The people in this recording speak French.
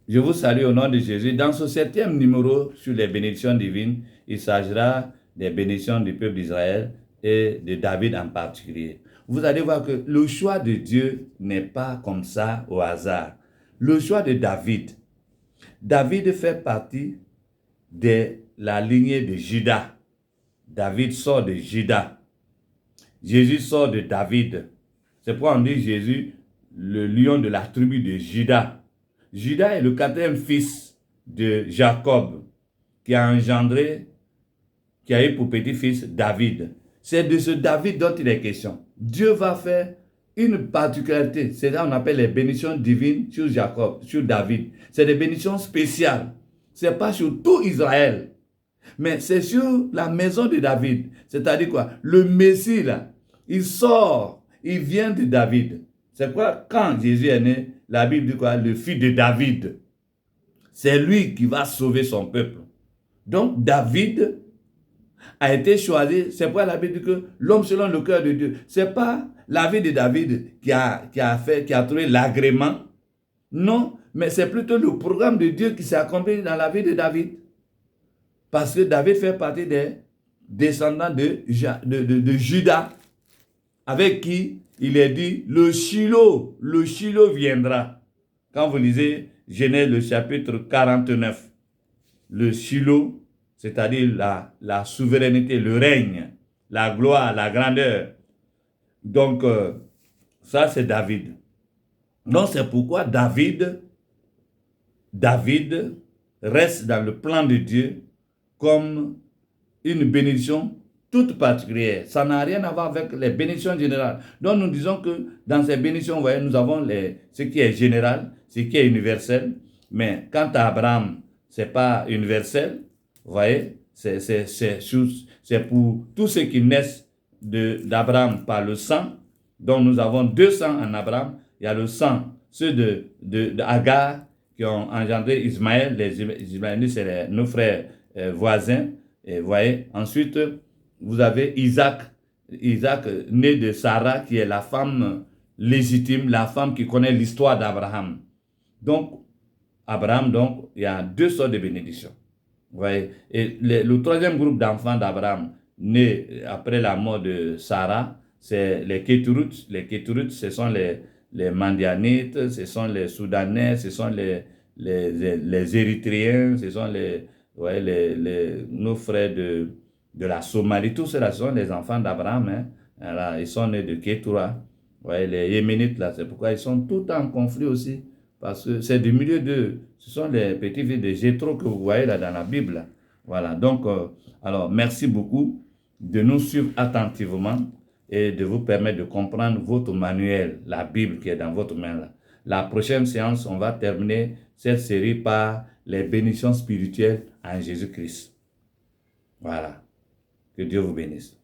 Je vous salue au nom de Jésus. Dans ce 7e numéro sur les bénédictions divines, il s'agira des bénédictions du peuple d'Israël et de David en particulier. Vous allez voir que le choix de Dieu n'est pas comme ça au hasard. Le choix de David. David fait partie de la lignée de Juda. David sort de Juda. Jésus sort de David. C'est pourquoi on dit Jésus, le lion de la tribu de Juda. Juda est le 4e fils de Jacob, qui a engendré, qui a eu pour petit-fils David. C'est de ce David dont il est question. Dieu va faire une particularité, c'est ça qu'on appelle les bénédictions divines sur Jacob, sur David. C'est des bénédictions spéciales. Ce n'est pas sur tout Israël, mais c'est sur la maison de David. C'est-à-dire quoi? Le Messie, là, il sort, il vient de David. C'est quoi? Quand Jésus est né, la Bible dit quoi? Le fils de David. C'est lui qui va sauver son peuple. Donc, David a été choisi. C'est pourquoi la Bible dit que l'homme selon le cœur de Dieu. Ce n'est pas la vie de David qui a trouvé l'agrément. Non, mais c'est plutôt le programme de Dieu qui s'est accompli dans la vie de David. Parce que David fait partie des descendants de Juda, avec qui il est dit, le Shiloh viendra. Quand vous lisez Genèse le chapitre 49, le Shiloh, c'est-à-dire la souveraineté, le règne, la gloire, la grandeur. Donc, ça c'est David. Donc c'est pourquoi David reste dans le plan de Dieu comme une bénédiction toute particulière. Ça n'a rien à voir avec les bénédictions générales. Donc nous disons que dans ces bénédictions, vous voyez, nous avons ce qui est général, ce qui est universel. Mais quant à Abraham, ce n'est pas universel. Vous voyez, c'est pour tous ceux qui naissent d'Abraham par le sang. Donc nous avons 2 sangs en Abraham. Il y a le sang, ceux de Agar qui ont engendré Ismaël. Les Ismaélites, c'est nos frères voisins. Et vous voyez, ensuite, vous avez Isaac, né de Sarah, qui est la femme légitime, la femme qui connaît l'histoire d'Abraham. Donc, Abraham, donc, il y a 2 sortes de bénédictions. Vous voyez, et le 3e groupe d'enfants d'Abraham, né après la mort de Sarah, c'est les Kéturites. Les Kéturites, ce sont les Mandianites, ce sont les Soudanais, ce sont les Érythréens, ce sont nos frères de la Somalie. Tous ceux-là sont les enfants d'Abraham. Hein. Alors, ils sont nés de Kétura. Ouais, les Yéménites, là, c'est pourquoi ils sont tout en conflit aussi. Parce que c'est du milieu de... Ce sont les petits-fils de Jéthro que vous voyez là dans la Bible. Là. Voilà, donc, alors, merci beaucoup de nous suivre attentivement et de vous permettre de comprendre votre manuel, la Bible qui est dans votre main là. La prochaine séance, on va terminer cette série par les bénédictions spirituelles en Jésus-Christ. Voilà. Que Dieu vous bénisse.